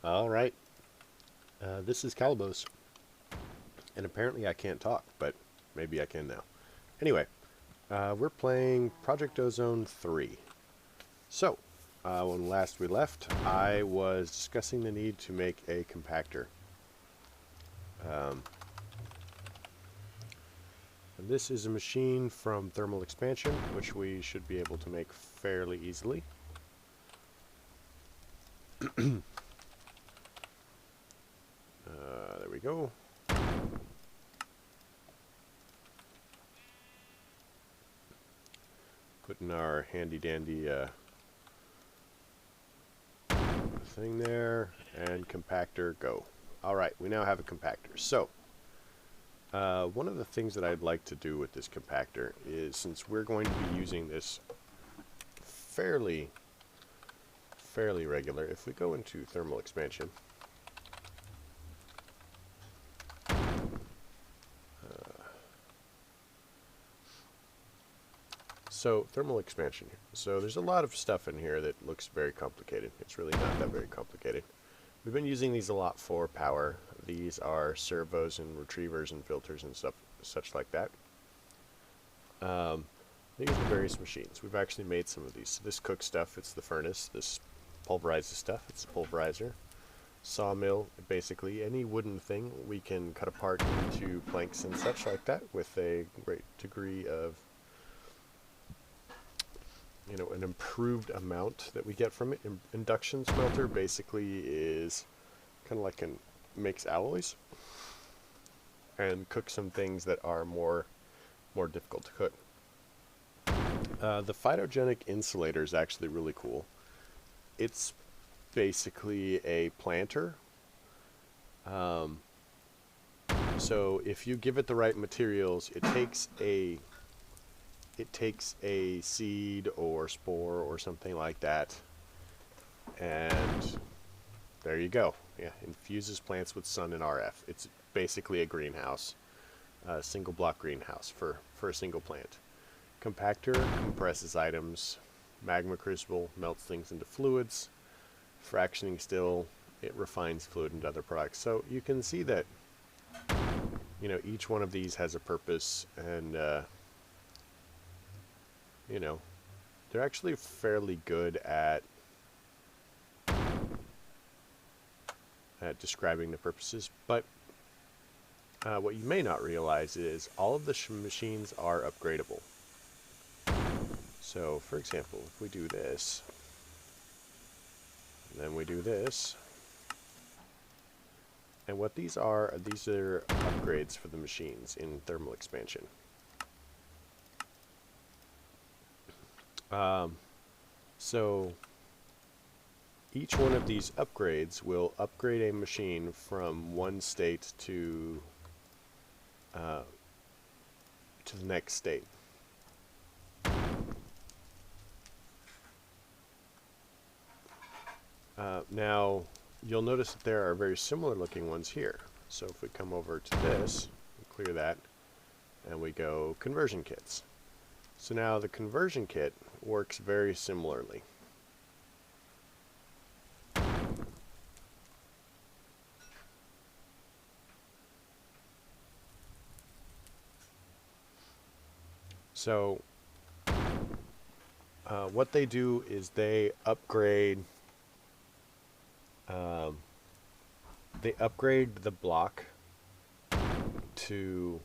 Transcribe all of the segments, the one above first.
All right, this is Calibos, and apparently I can't talk, but maybe I can now. Anyway, we're playing Project Ozone 3. So, when last we left, I was discussing the need to make a compactor. And this is a machine from thermal expansion, which we should be able to make fairly easily. There we go. Putting our handy dandy thing there, and compactor, go. Alright, we now have a compactor. So, one of the things that I'd like to do with this compactor is, since we're going to be using this fairly regular, if we go into thermal expansion, so thermal expansion here. So there's a lot of stuff in here that looks very complicated. It's really not that very complicated. We've been using these a lot for power. These are servos and retrievers and filters and stuff, such like that. These are the various machines. We've actually made some of these. So this cooks stuff, it's the furnace. This pulverizes stuff, it's the pulverizer. Sawmill, basically any wooden thing we can cut apart into planks and such like that with a great degree of, you know, an improved amount that we get from it. Induction smelter basically is kind of like makes alloys and cooks some things that are more difficult to cook. The phytogenic insulator is actually really cool. It's basically a planter. So if you give it the right materials, it takes a seed or spore or something like that, and there you go. Yeah, infuses plants with sun and RF. It's basically a greenhouse, a single block greenhouse for a single plant. Compactor compresses items. Magma crucible melts things into fluids. Fractioning still, it refines fluid into other products. So you can see that, you know, each one of these has a purpose, and you know, they're actually fairly good at describing the purposes. But what you may not realize is all of the machines are upgradable. So, for example, if we do this, and then we do this, and what these are upgrades for the machines in thermal expansion. So each one of these upgrades will upgrade a machine from one state to the next state. Now, you'll notice that there are very similar looking ones here. So if we come over to this, we clear that, and we go conversion kits. So now the conversion kit works very similarly. So what they do is they upgrade the block to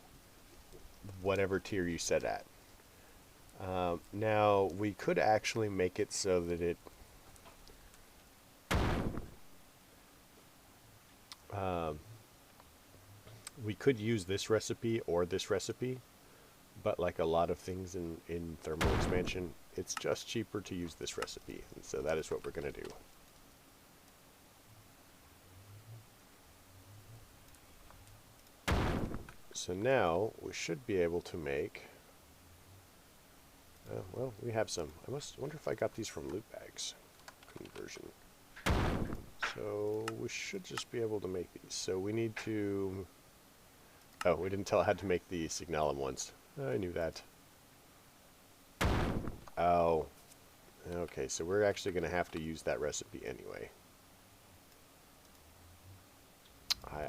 whatever tier you set at. Now, we could actually make it so that it we could use this recipe or this recipe, but like a lot of things in thermal expansion, it's just cheaper to use this recipe, and so that is what we're going to do. So now we should be able to make, well, we have some. I wonder if I got these from loot bags. Conversion. So we should just be able to make these. So we need to, oh, we didn't tell I had to make the signalum ones. I knew that. Oh, okay, so we're actually going to have to use that recipe anyway.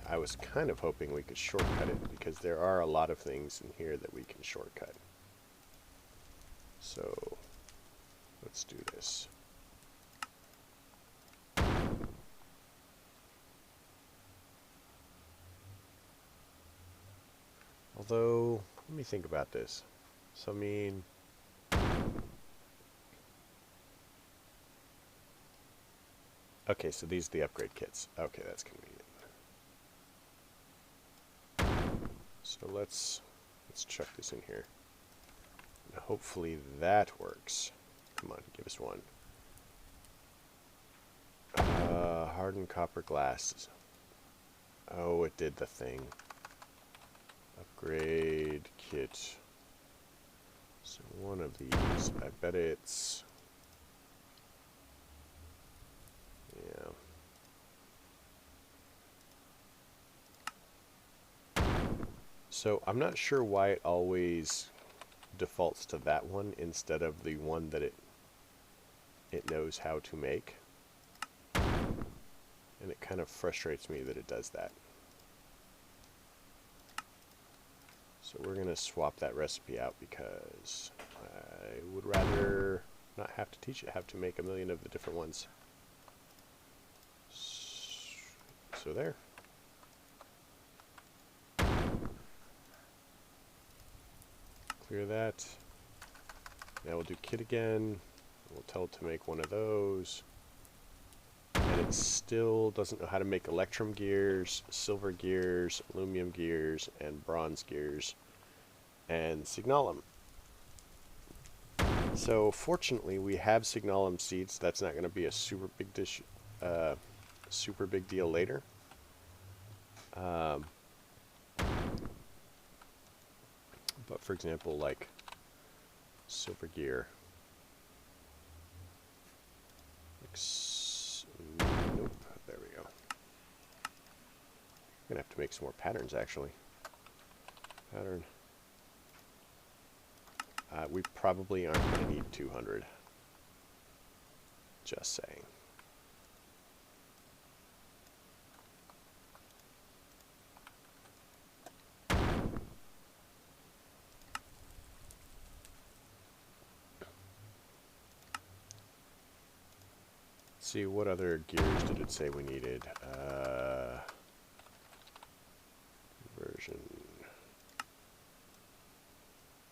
I was kind of hoping we could shortcut it, because there are a lot of things in here that we can shortcut. So, let's do this. Although, let me think about this. So, I mean, okay, so these are the upgrade kits. Okay, that's convenient. So let's chuck this in here. And hopefully that works. Come on, give us one. Hardened copper glass. Oh, it did the thing. Upgrade kit. So one of these, I bet it's... yeah. So I'm not sure why it always defaults to that one instead of the one that it knows how to make. And it kind of frustrates me that it does that. So we're going to swap that recipe out because I would rather not have to teach it how to make a million of the different ones. So there. Clear that. Now we'll do kit again. We'll tell it to make one of those. And it still doesn't know how to make electrum gears, silver gears, aluminum gears, and bronze gears, and signalum. So fortunately, we have signalum seeds. That's not going to be a super big deal later. But for example, like silver gear. Nope. There we go. I'm gonna have to make some more patterns actually. Pattern. We probably aren't gonna need 200. Just saying. See, what other gears did it say we needed? Version.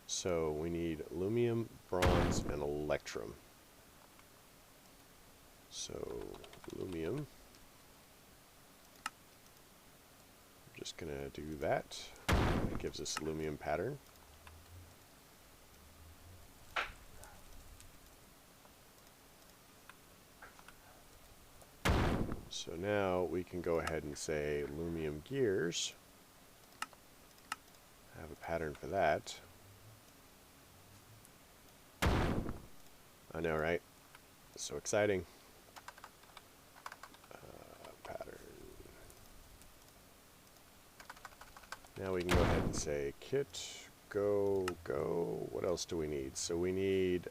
So we need aluminum, bronze, and electrum. So aluminum. I'm just gonna do that. That gives us aluminum pattern. So now we can go ahead and say aluminum gears. Have a pattern for that. I know, right? So exciting. Pattern. Now we can go ahead and say kit, go. What else do we need? So we need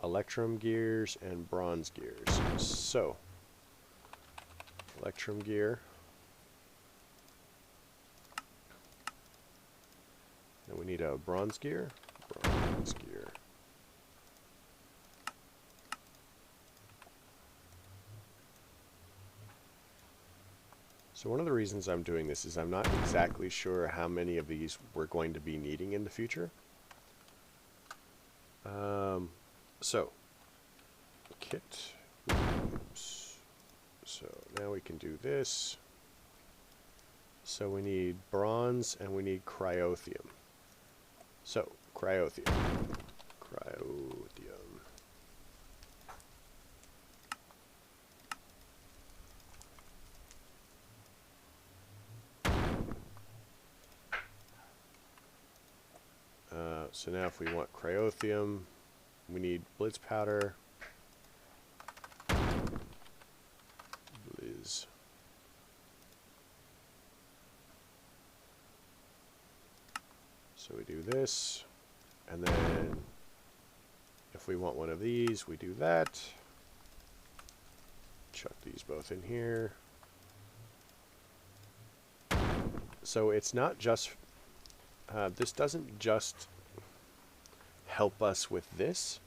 electrum gears and bronze gears. So, electrum gear. And we need a bronze gear. Bronze gear. So one of the reasons I'm doing this is I'm not exactly sure how many of these we're going to be needing in the future. So, kit. Oops. So now we can do this. So we need bronze and we need cryothium. So, cryothium. So now if we want cryothium, we need blizz powder. Blizz. So we do this, and then if we want one of these, we do that. Chuck these both in here. So it's not just, this doesn't just help us with this.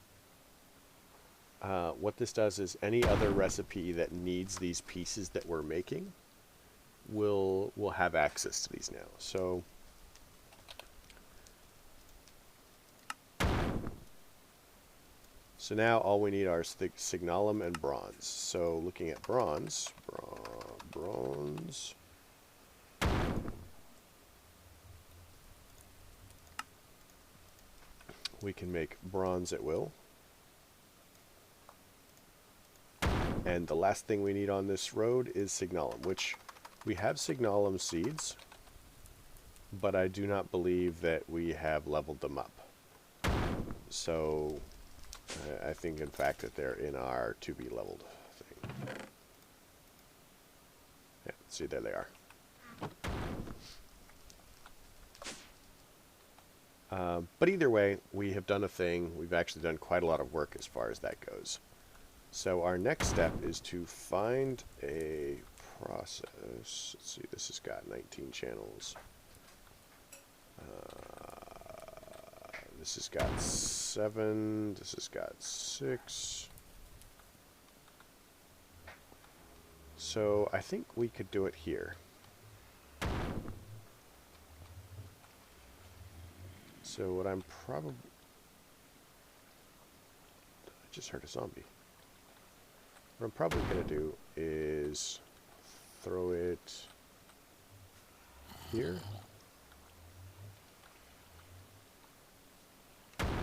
What this does is any other recipe that needs these pieces that we're making will have access to these now. So now all we need are signalum and bronze. So looking at bronze, we can make bronze at will. And the last thing we need on this road is signalum, which we have signalum seeds, but I do not believe that we have leveled them up. So I think, in fact, that they're in our to be leveled thing. Yeah, see, there they are. But either way, we have done a thing. We've actually done quite a lot of work as far as that goes. So our next step is to find a process. Let's see, this has got 19 channels. This has got 7. This has got 6. So I think we could do it here. So what I'm probably... I just heard a zombie. What I'm probably going to do is throw it here.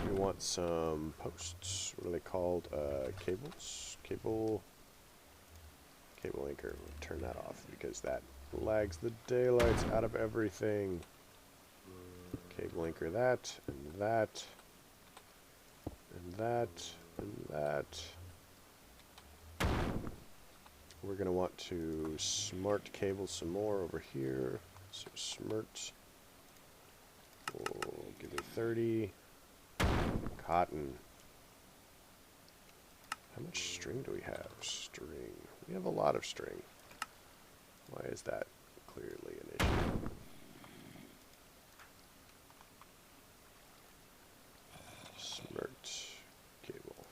We want some posts. What are they called? Cables? Cable anchor. We'll turn that off because that lags the daylights out of everything. Cable anchor that, and that, and that, and that. We're going to want to smart cable some more over here. So smart. We'll give it 30. Cotton. How much string do we have? String. We have a lot of string. Why is that clearly an issue? Smart cable.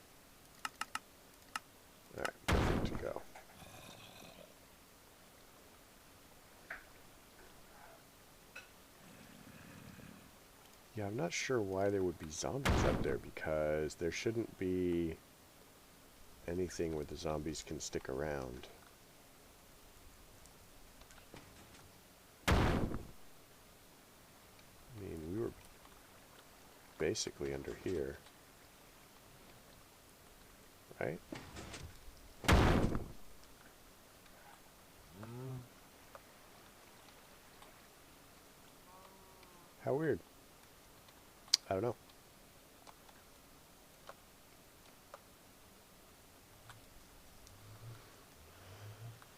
Alright, perfect to go. Yeah, I'm not sure why there would be zombies up there, because there shouldn't be anything where the zombies can stick around. I mean, we were basically under here, right? How weird. I don't know.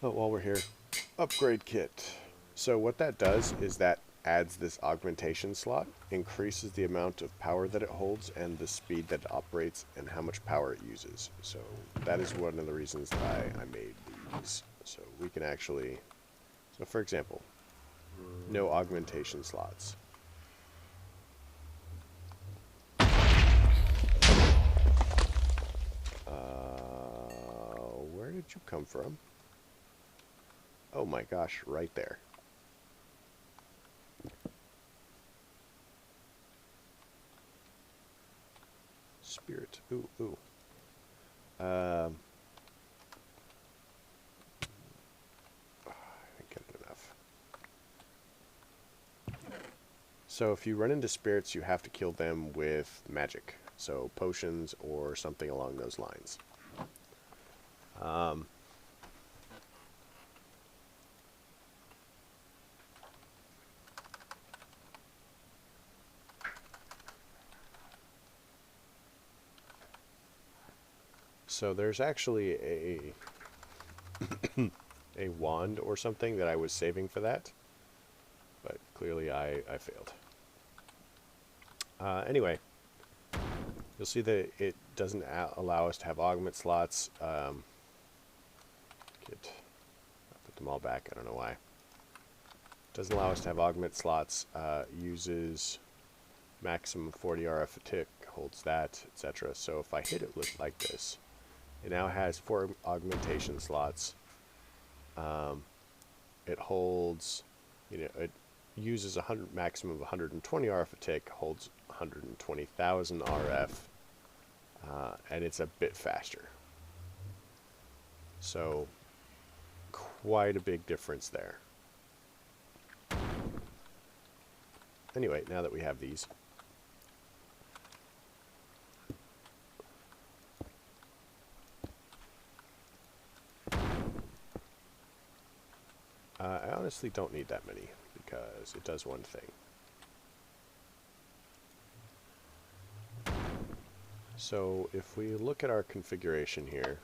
Oh, while we're here, upgrade kit. So what that does is that adds this augmentation slot, increases the amount of power that it holds and the speed that it operates and how much power it uses. So that is one of the reasons that I made these. So we can actually, so for example, no augmentation slots. Where did you come from? Oh my gosh, right there. Spirit. Ooh, ooh. I didn't get enough. So if you run into spirits, you have to kill them with magic. So potions or something along those lines. So there's actually a wand or something that I was saving for that, but clearly I failed. Anyway, you'll see that it doesn't allow us to have augment slots. I put them all back. I don't know why. Doesn't allow us to have augment slots. Uses maximum 40 RF a tick, holds that, etc. So if I hit it like this, it now has 4 augmentation slots. It holds, it uses maximum of 120 RF a tick, holds 120,000 RF, and it's a bit faster. So quite a big difference there. Anyway, now that we have these, I honestly don't need that many because it does one thing. So if we look at our configuration here,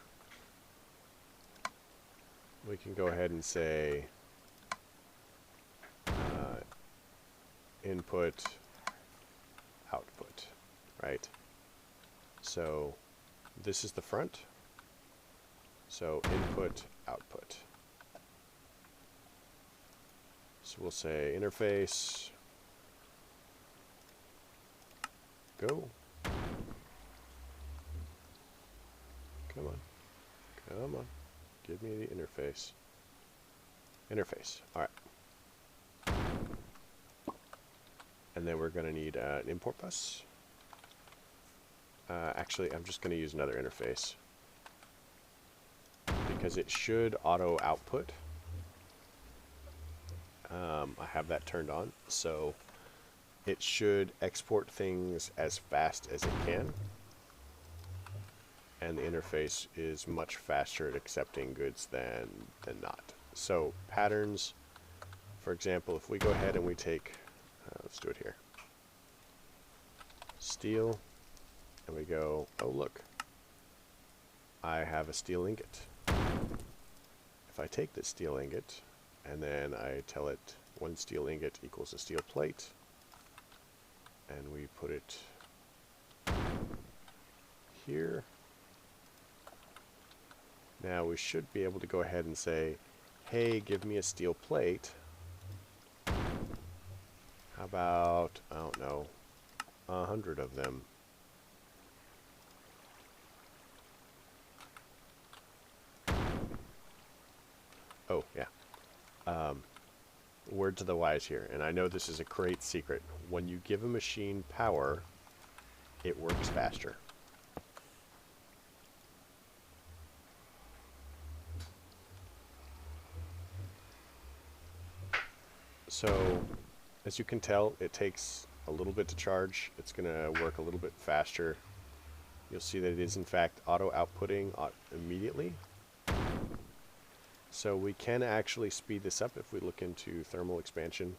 we can go ahead and say input, output, right? So this is the front. So input, output. So we'll say interface, go. Come on. Come on. Give me the interface. Interface. All right. And then we're going to need an import bus. Actually, I'm just going to use another interface because it should auto output. I have that turned on, so it should export things as fast as it can. And the interface is much faster at accepting goods than not. So patterns, for example, if we go ahead and we take, let's do it here, steel, and we go, oh look, I have a steel ingot. If I take this steel ingot, and then I tell it 1 steel ingot equals a steel plate, and we put it here. Now we should be able to go ahead and say, hey, give me a steel plate. How about, I don't know, 100 of them. Oh, yeah. Word to the wise here, and I know this is a great secret. When you give a machine power, it works faster. So, as you can tell, it takes a little bit to charge. It's going to work a little bit faster. You'll see that it is in fact auto-outputting immediately. So we can actually speed this up if we look into thermal expansion.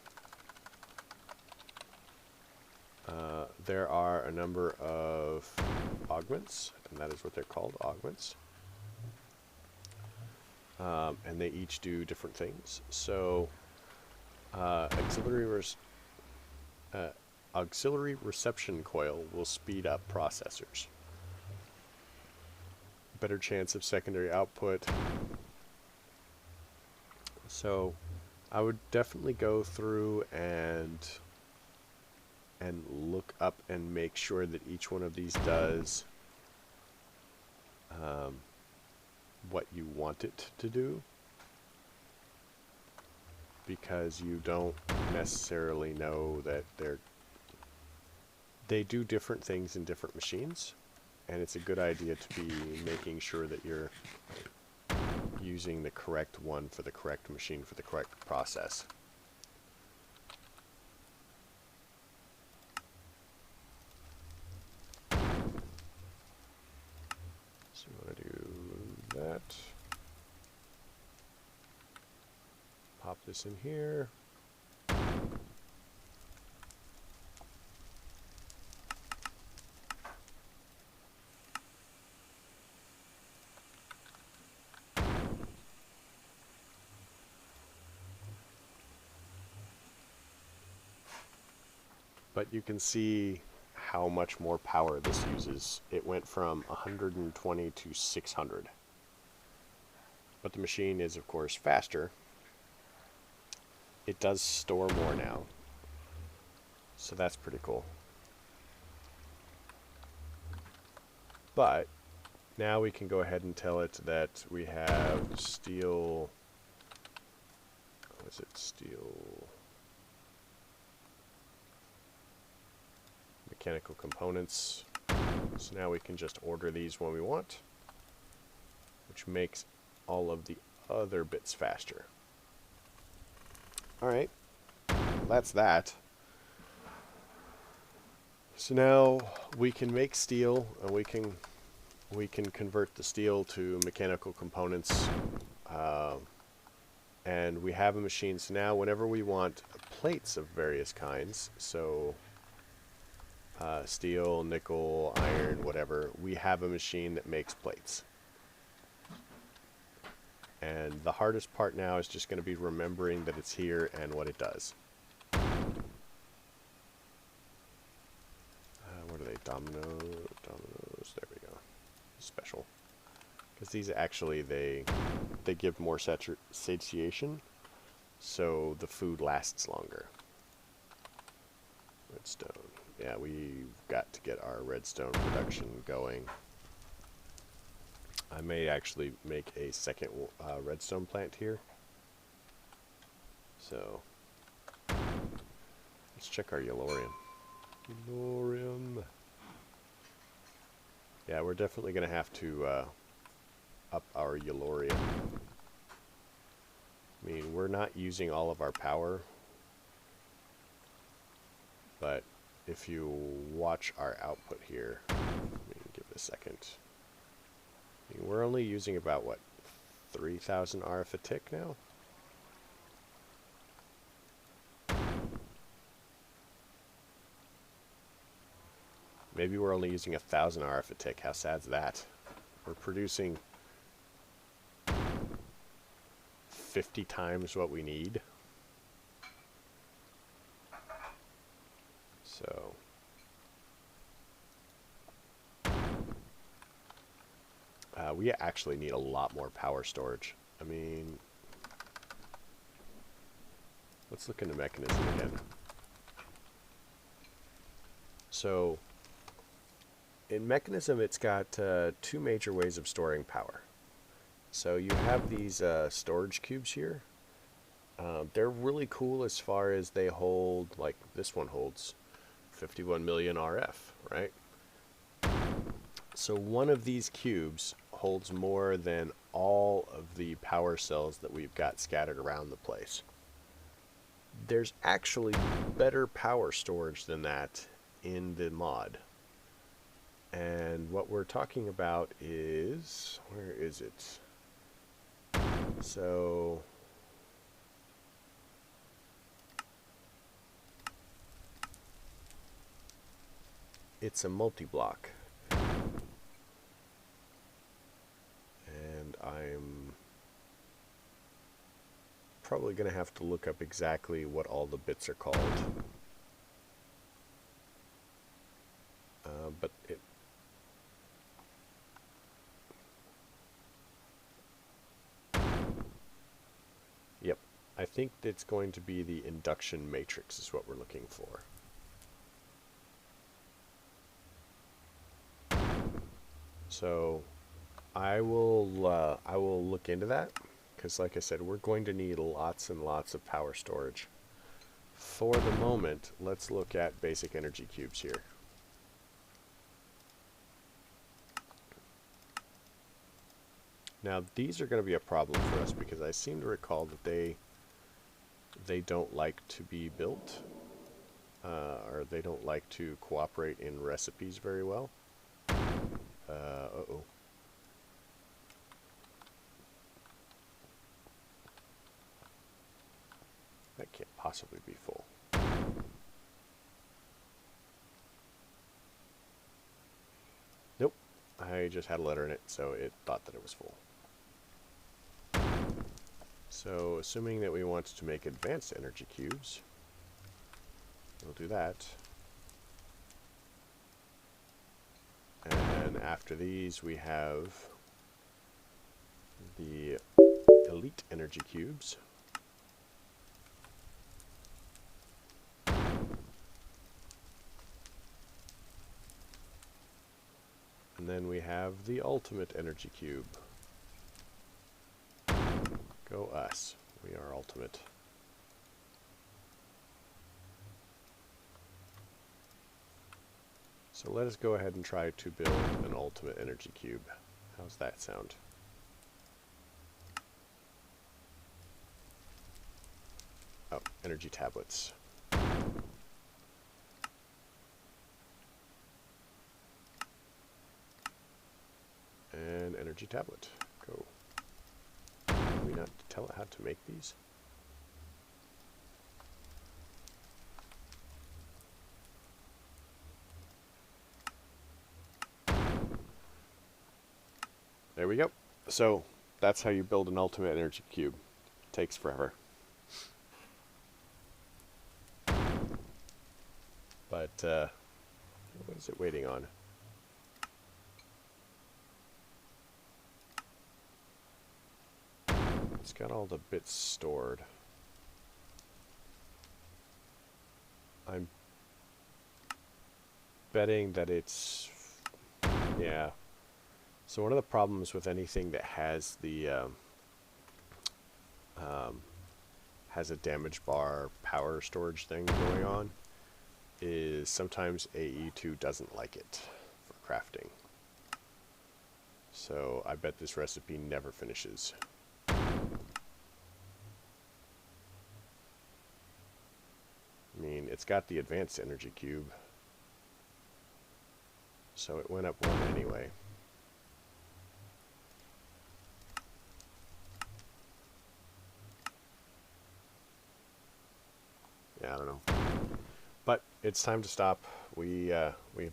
There are a number of augments, and that is what they're called, augments. And they each do different things. So auxiliary reception coil will speed up processors. Better chance of secondary output. So I would definitely go through and look up and make sure that each one of these does what you want it to do, because you don't necessarily know that they do different things in different machines, and it's a good idea to be making sure that you're using the correct one for the correct machine for the correct process. So we want to do that. Pop this in here. But you can see how much more power this uses. It went from 120 to 600. But the machine is, of course, faster. it does store more now. So that's pretty cool. But now we can go ahead and tell it that we have steel. What is it? Steel. Mechanical components. So now we can just order these when we want, which makes all of the other bits faster. Alright, well, that's that. So now we can make steel, and we can convert the steel to mechanical components, and we have a machine. So now whenever we want plates of various kinds, so steel, nickel, iron, whatever, we have a machine that makes plates. And the hardest part now is just going to be remembering that it's here and what it does. What are they? Dominoes. There we go. Special. Because these actually, they give more satiation, so the food lasts longer. Redstone. Yeah, we've got to get our redstone production going. I may actually make a second redstone plant here. So, let's check our yellorium. Yellorium. Yeah, we're definitely going to have to up our yellorium. I mean, we're not using all of our power, but if you watch our output here, let me give it a second. I mean, we're only using about, what, 3,000 RF a tick now? Maybe we're only using 1,000 RF a tick. How sad's that? We're producing 50 times what we need. So we actually need a lot more power storage. I mean, let's look into mechanism again. So in mechanism, it's got two major ways of storing power. So you have these storage cubes here. They're really cool as far as they hold, like this one holds 51 million RF, right? So one of these cubes holds more than all of the power cells that we've got scattered around the place. There's actually better power storage than that in the mod. And what we're talking about is, where is it? So it's a multi-block. And I'm probably going to have to look up exactly what all the bits are called. But it... Yep, I think it's going to be the induction matrix is what we're looking for. So I will look into that, because like I said, we're going to need lots and lots of power storage. For the moment, let's look at basic energy cubes here. Now these are going to be a problem for us, because I seem to recall that they don't like to be built, or they don't like to cooperate in recipes very well. Uh-oh. That can't possibly be full. Nope. I just had a letter in it, so it thought that it was full. So, assuming that we want to make advanced energy cubes, we'll do that. And after these, we have the elite energy cubes. And then we have the ultimate energy cube. Go us. We are ultimate. So let us go ahead and try to build an ultimate energy cube. How's that sound? Oh, energy tablets. And energy tablet. Go. Can we not tell it how to make these? There we go. So that's how you build an ultimate energy cube. Takes forever. But what is it waiting on? It's got all the bits stored. I'm betting that it's, yeah. So one of the problems with anything that has the has a damage bar power storage thing going on is sometimes AE2 doesn't like it for crafting. So I bet this recipe never finishes. I mean, it's got the advanced energy cube, so it went up one anyway. Yeah, I don't know. But it's time to stop. We've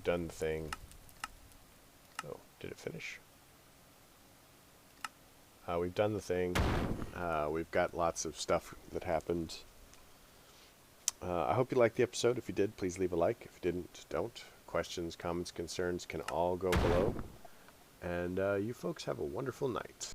done the thing. Oh, did it finish? We've done the thing. We've got lots of stuff that happened. I hope you liked the episode. If you did, please leave a like. If you didn't, don't. Questions, comments, concerns can all go below. And you folks have a wonderful night.